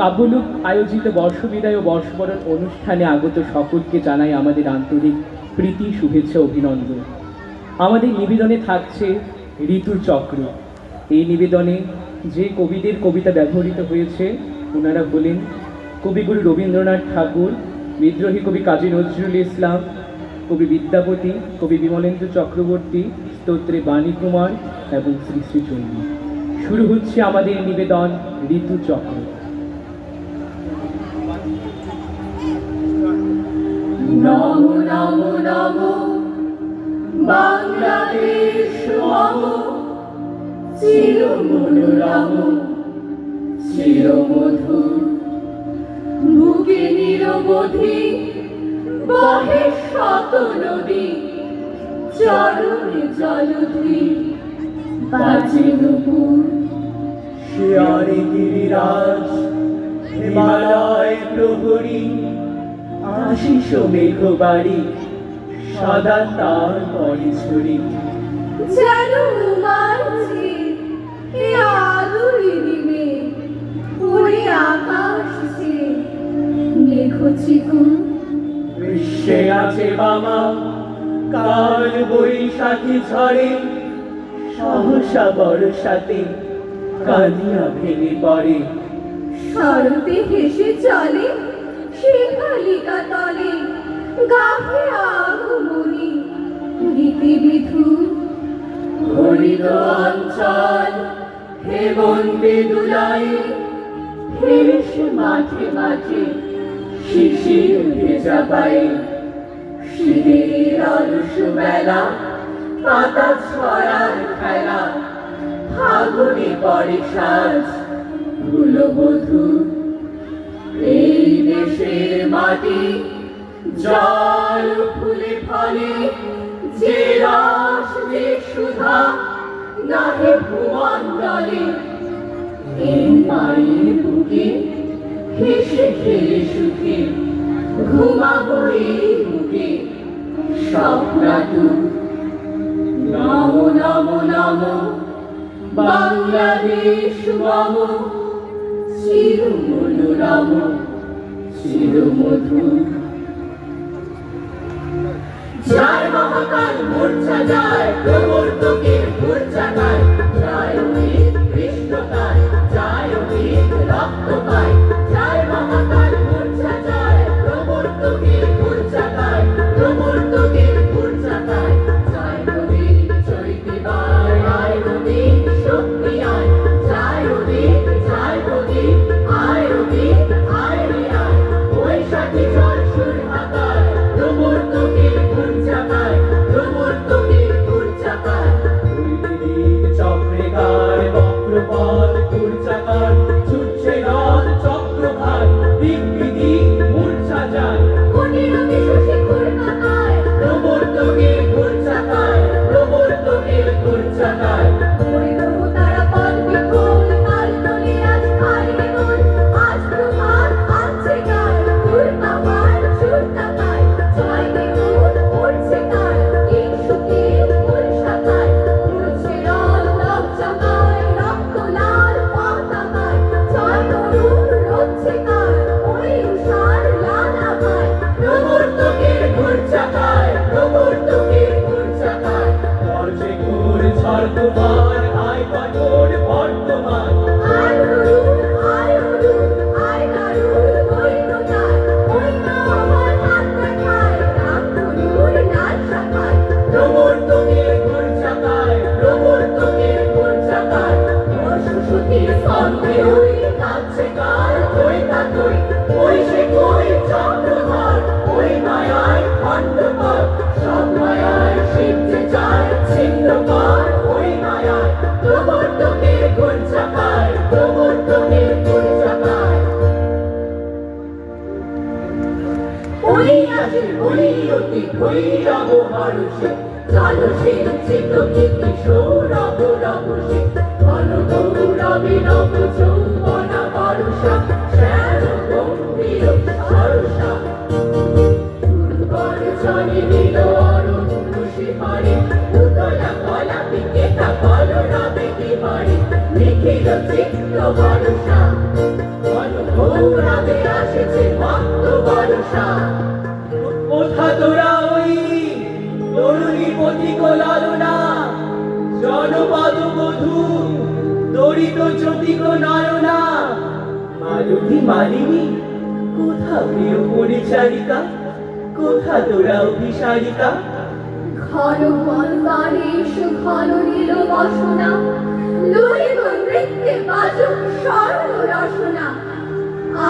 কাব্যলোক আয়োজিত বর্ষবিদায় ও বর্ষবরণ অনুষ্ঠানে আগত সকলকে জানাই আমাদের আন্তরিক প্রীতি, শুভেচ্ছা, অভিনন্দন। আমাদের নিবেদনে থাকছে ঋতুর চক্র। এই নিবেদনে যে কবিদের কবিতা ব্যবহৃত হয়েছে ওনারা হলেন কবিগুরু রবীন্দ্রনাথ ঠাকুর, বিদ্রোহী কবি কাজী নজরুল ইসলাম, কবি বিদ্যাপতি, কবি বিমলেন্দু চক্রবর্তী, স্তোত্রে বাণী কুমার এবং শ্রী শ্রী চন্ডী। শুরু হচ্ছে আমাদের নিবেদন ঋতু চক্র। নমো নমো নমো বাংলাদেশ মম, চির মনোরম চির মধুর, বুকে নিরবধি বহে শত নদী, চরণে জলধি বাজে নুপুর। শিয়ারে গিরিরাজ হিমালয় প্রহরী, আশিস মেঘবাড়ি সদা তার পরে ছড়ি। যেন মাঝে এ আলোয় নিমে পুরি আকাশ যে মেঘ চিকুন। বিশ্বে আছে বামা কাল বৈশাখী ঝড়ে, সহসা বর্ষাতে কাঁদিয়া ভেঙে পড়ে। শরতে হেসে চলে শিখালিকা তলে, গাহে আগমনী গীতি বিধুর। হরিত অঞ্চল হেমন্তে দুলায়, হেসে মাঠে মাঠে শিশির ভেজা পায়ে। শীতের অলস বেলা পাতা ছড়ার খেলা, ফাগুনে পরে সাজ ফুলবধূ। এই দেশের মাটি জল ফুলে ফলে, যে রস যে সুধা নাহে ভুমণ্ডলে। এই মায়ের বুকে হেসে খেলে সুখে, ঘুমাবো এই বুকে স্বপ্নাতু। নমো নমো নমো বাংলাদেশ মম, চির মনোরম চির মধুর। জয় মহাকাল মূর্ছা যায়, প্রবর্তকের মূর্ছা গায়। জয় অমিত কৃষ্ণকায়, জয় অমিত রক্ত পায়। জয় মহাকাল মূর্ছা যায়, প্রবর্তকের মূর্ছা গায়। প্রবর্তকের মূর্ছা গায়। জয় অমিত চৈতিবায়, আয় অমিত শক্তি আয়। জয় অমিত জয় অমিত, আয় অমিত আয় রে আয়। বৈশাখী ঝড় সুর হাকায়, প্রবর্তকের মূর্ছা গায়। প্রবর্তকের মূর্ছা গায়। উল্লিদিক চক্রে গায় বক্রপথ মূর্ছাকার, ছুটছে রথ চক্রভার, দিক বিদিক মূর্ছা যায়। কোটিরবি শশীকুর কাকায়, প্রবর্তকের মূর্ছা গায়। প্রবর্তকের মূর্ছা গায়। পরিগ্রহ তারা পদ বিপুল, তাল তলে আজ খায় রে মন। আজ প্রভাত আছে গায়, তোর বাবার সুর তাকায়। জয় বেগুন উড়ছে কায়, এই সুখে ফুল শাখায়। উড়ছে রথ নবজাগায়, রক্ত লাল পতাকায়। জয় তরুণ রথছে কায়, ওই উষার লাল আভায়। প্রবর্তকের মূর্ছা গায়। প্রবর্তকের মূর্ছা গায়। বর্ষে ঘোর ঝড় তুফান, আয় কঠোর বর্তমান। আয় অরুণ আয় অরুণ, আয় দারুণ দৈন্যতায়। ওই মা আমার হাত দেখায়, রাম ধনুর লাল শাখায়। প্রবর্তকের মূর্ছা গায়। প্রবর্তকের মূর্ছা গায়। অশ্বসতীর স্কন্ধে ওই কাঁদছে কাল, ওই কাতই ওই সে কই চক্রধর। ওই মায়ায় খণ্ডকর, সব মায়ায় শিবছে চায় ছিন্নকর। ওই মায়ায় প্রবর্তকের মূর্ছা গায়। প্রবর্তকের মূর্ছা গায়। ওই আছে ওই অতি ভৈরব হর্ষে, জলশীল চিত্ত কীর্তি সৌরভ রঘুষে। ঘন গৌরবে নব যৌবনা বর্ষা, শ্যাম গম্ভীর সরসা। দুর্বল জনে নীল অরুণ শিহরে, উতলা কলা পিকেতা কলরবে বিহরে। নিখিল চিত্ত ভরসা তরিত জ্যোতিক নয়না মালতী মালিনী কোথা প্রিয় পরিচারিকা কোথা তোরা অভিসারিকা ঘন বনবারেশ ঘন নীল বসনা লইব নৃত্যে বাজুক স্বর্ণ রসনা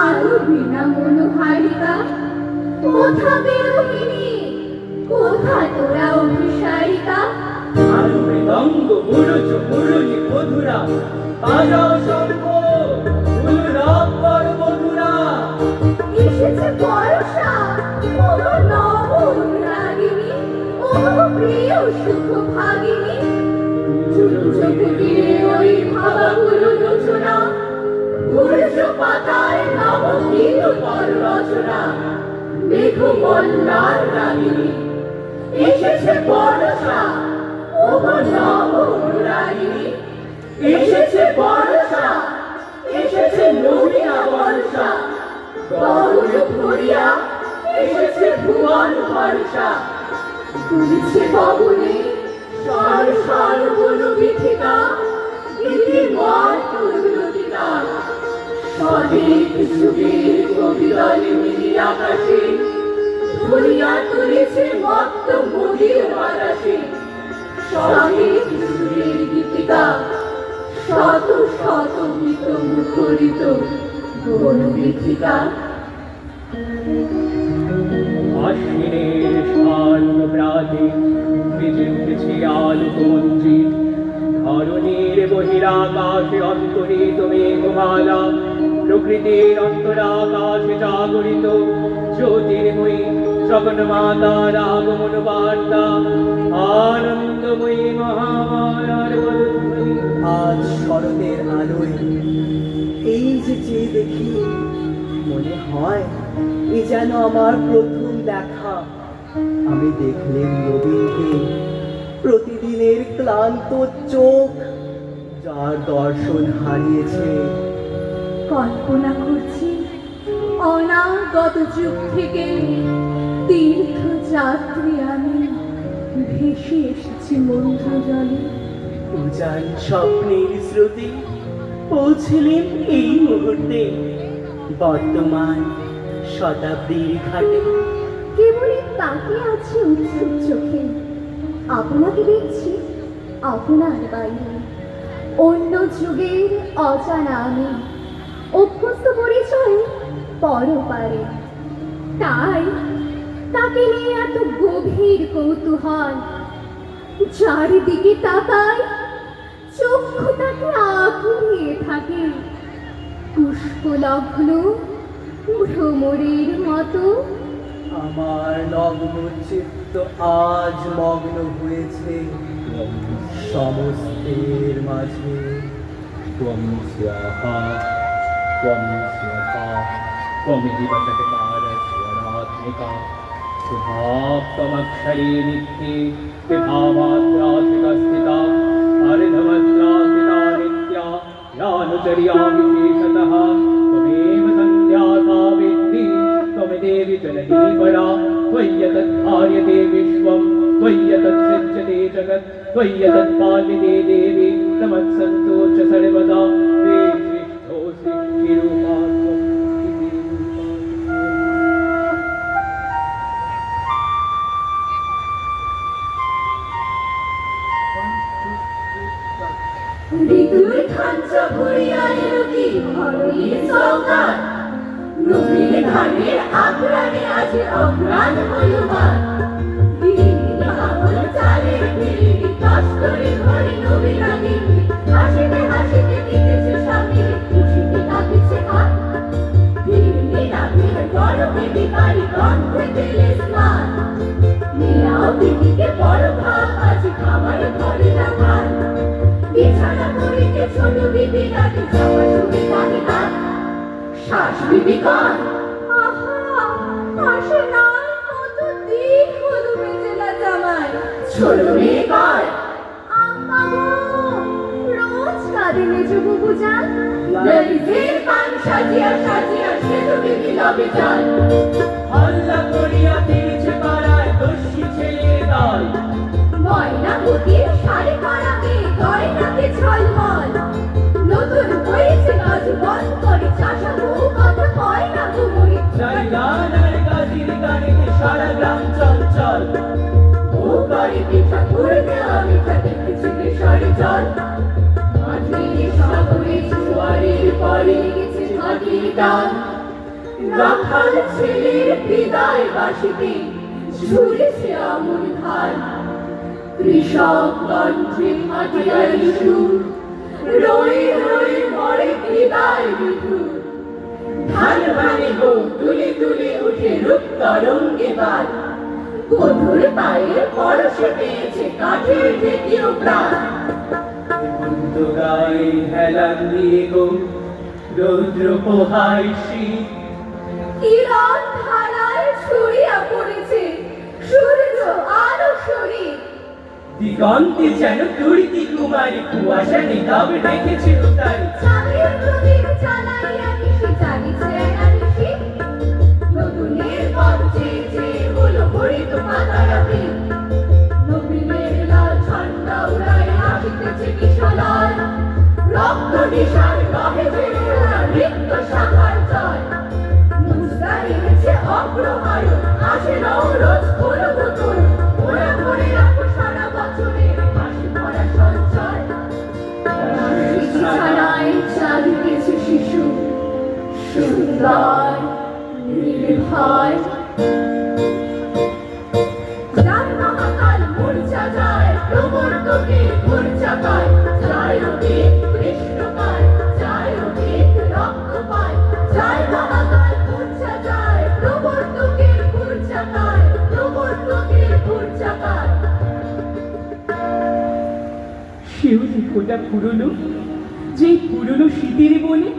আরো বিনা মনোহারিকা কোথা বিরোহিনী কোথা তোরা অভিসারিকা আরো মৃদঙ্গ মুরুজ মুরুলি মধুরা বাজাও শঙ্খ ফুলরাব্বর মধুরা এসেছে বর্ষা ও নব রাগিনী ও প্রিয় সুখ ভাগিনী চুলচকুটিরে ওই ভাবাগুলো রচনা পুরুষ পাতায় নবনীত পর রচনা মেঘ বন্যার রাগিনী এসেছে বর্ষা ও নব রাগিনী এসেছে বর্ষা এসেছে নবীনা বর্ষা গরুজ ভরিয়া এসেছে ভুবন ভরসা তুলছে পবনে সর সর বনু বিথিকা গীতিময় তুলতিকা সদিক যুগের কবিদলে মিলি আকাশে ধরিয়া তুলেছে মত্ত মোদীর বাতাসে সদিক যুগের গীতিকা শত শত গীত মুখরিত বনু বিথিকা আশ্বিনের শান্ত প্রাতে বেজে উঠেছে আলোকমঞ্জিত ধরণীর বহিরাকাশে অন্তরিত মেঘমালা প্রকৃতির অন্তরাকাশে জাগরিত জ্যোতির্ময়ী সকল মাতার আগমন বার্তা আনন্দময়ী মহামায়ার বদধ্বনি। আজ শরতের আলোয় এই যে চেয়ে দেখি মনে হয় এ যেন আমার প্রথম দেখা আমি দেখলেন নবীনকে প্রতিদিনের ক্লান্ত চোখ যার দর্শন হারিয়েছে কল্পনা করছি অনাগত যুগ থেকে তীর্থযাত্রী আমি ভেসে এসেছি মন্ত্র জলে উজান স্বপ্নের স্রোতে পৌঁছলেন এই মুহূর্তে বর্তমান শতাব্দীর ঘাটে কেবলই তাকিয়ে আছে উৎসুক চোখে আপনাকে দেখছি আপনার বাইরে অন্য যুগের অজানা আমি অভ্যস্ত পরিচয় পরপারে তাই তাকে নিয়ে এত গভীর কৌতূহল চারিদিকে তাকায় চক্ষু তাকে আঁকড়িয়ে থাকে পুষ্পলগ্ন ভ্রমরের মতো আমার নগ্ন চিত্ত আজ মগ্ন হয়েছে সমস্তের মাঝে त्वं स्याः त्वं स्याः त्वमिति वचटकारस्वरात्मिका सुधाप्तमक्षरे नित्ये विभावात्रात्मिका स्थिता अर्धमत्रात्मिका नित्या यानुचर्या विशेषतः त्वमेव सन्ध्या सावित्री त्वमिदेवि जननी परा त्वय्यतद्धार्यते विश्वं त्वय्यतत्सृज्यते जगत् त्वय्यतत्पाल्यते देवी तमत्सन्तो च सर्वदा ते सृष्टो सृष्टिरूपा त्वं इति ঋতুর খাঞ্চা ভরিয়া এলো কি ঘরণীর সৌগান নবীন ধানের আগ্রাণে আছে অগ্রাণ হলুমান চালের পিড়ি কষ্টরে ঘরে নবীন রাগিনী হাসিতে হাসিতে দিতেছে স্বামী খুশিতে কাঁপিছে হাত ফিরলি নামের গরমে বিকারি গন্ধে তেলে স্নান মেয়াও দিদিকে বড় ভাব আছে খাবার ঘরে না খান বিছানা করিতে ছোট বিবি রাতে জামা শুনে কানে কান শ্বাস বিবি কান আহা আসে না কতদিন হলো বেঁচে না জামাই ছোট মেয়ে কার আম্মা গো রোজ কাঁদে মেজো বুবু যান ললিতের পান সাজিয়া সাজিয়া সেতু বিবি লবে যান হল্লা করিয়া ফিরছে পাড়ায় দস্যি ছেলে দল ময়না বুটির শাড়ি পরা মেয়ে গয়নাতে ঝলমল লেগেছে ঘাটির টান, রাখাল ছেলের বিদায় বাসিতে ঝুলেছে আমন ধান। কৃষক কণ্ঠে হাতিয়ার সুর, রয়ে রয়ে মরে বিদায় বিধুর। ধান ভানে গো তুলে তুলে উঠে রূপ তরঙ্গে বাদ, বধুর পায়ের পরশে পেয়েছে কাঠের ঢেকিও প্রাণ। বন্ধু গায়ে হেলান দিয়ে গো রৌদ্র পোহায় শীত, কিরণ ধারায় ছড়িয়া পড়েছে সূর্য আলো শরীর। দিগন্তে যেন তুর্কি কুমারী কুয়াশা নিতাব রেখেছে উতারি। চাঁদের প্রদীপ জ্বালাইয়া নিশি জাগিছে একানিশি, নতুনের পথ চেয়ে চেয়ে হলো হরিত পাতারাপি। নবীনের লাল ঝান্ডা উড়ায় আসিতেছে কিশোরায়, রক্ত নিশান রহে জেগে ওরা নৃত্য শাখার জয়। মুদ্রা এনেছে অগ্রহায়ণ, আসে নবরোজ হলো নতুন, ওরা ভরে রাখো সারা বছরের হাসি ভরা সঞ্চয়। বিছানায় চালিতেছে শিশু, সুন্দর নির্ভয়। যার মহাকাল মূর্ছা যায়, প্রবর্তকে মূর্ছা পায়। যায় অতীত কৃষ্ণকায়, যায় অতীত রক্ত পায়। যায় মহাকাল মূর্ছা যায়, প্রবর্তকে মূর্ছা পায়, প্রবর্তকে মূর্ছা পায়। সেও দেখোটা পুরনো, যে পুরনো শীতের বনে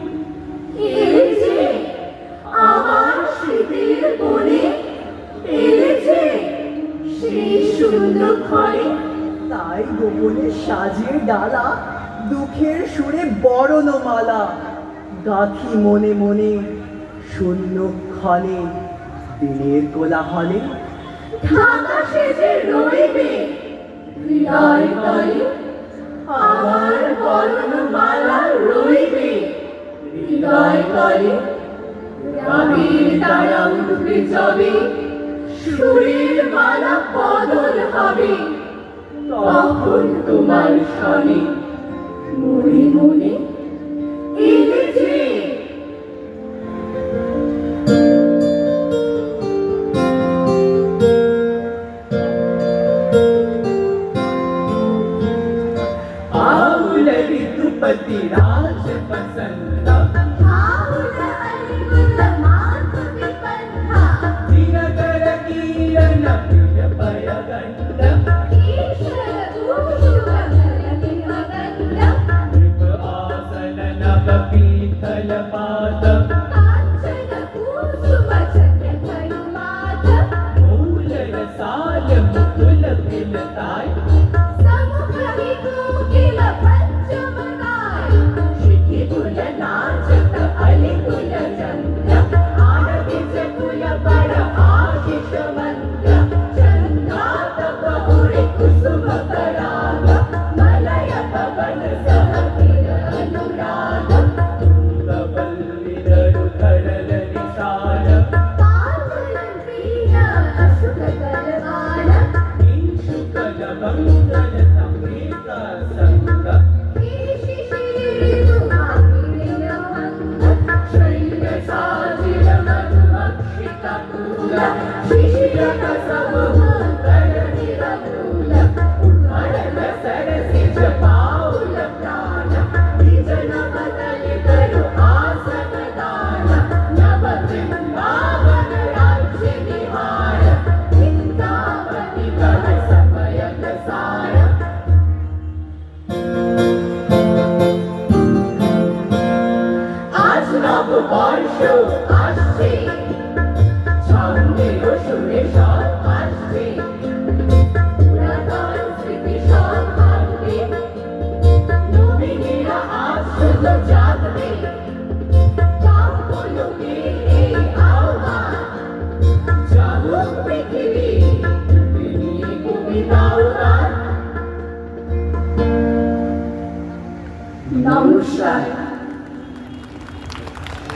এলেছে আমার স্মৃতির বনে, এলেছে সেই সুন্দর ঘরে। তাই গোপনে সাজিয়ে ডালা, দুঃখের সুরে বরণমালা। গাথি মনে মনে শূন্য ক্ষণে, দিনের কোলাহলে ঢাকা সেজে রইবে হৃদয় তলে, আমার বরণমালা রইবে হৃদয় তলে। রবির তারা উঠবে যবে, সুরের মালা বদল হবে, তখন তোমার সনে মনে মনে এলেছে। आउल ऋतुपति राज पसंद, आउला अलिगुल मात विपन्ना, दिनकर किरण प्रिय पयगंड, ईश्वर ऊषुव गगनि मगन्ध। नृप आसन नभ पीतल पाद, काञ्चन कुसुम छत्र करुमात, मूल रसाल मुकुल बिलताय, समुद्रहि कोकिल पंचमनाय। शिखिकुल नाचत अलिकुल चन्द्र, आनन्दित कुल बड़ आशिष मन्त्र। चन्द्रातप उड़े कुसुम पराग, मलय पवन सह किर अनुराग। तुंगवल्लिधरुधरल निशान, पावलन प्रिय अशुक कलवान, इंशुकल मंगल संगीत संग, ईशि शिरिषु आकिल भंग। शैल साजिल मधुमक्षिक कूल, शिशिर समूह कर निरमूल। उद्धरण सरसिज पाउल प्राण, विजन बदल करु आसन दान। नव वृंदावन राज्य निहार, वृंदावनी कह समयक सार। আজ নব বর্ষ আসছে, ছন্দে ও সুরে সব আসছে। পুরাতন স্মৃতি সব ভাঙবে, নবীনেরা আজ শুধু জাগবে। কাব্যলোকে এই আহ্বান, জাগুক পৃথিবী, নিয়ে কবিতাও গান। নমস্কার।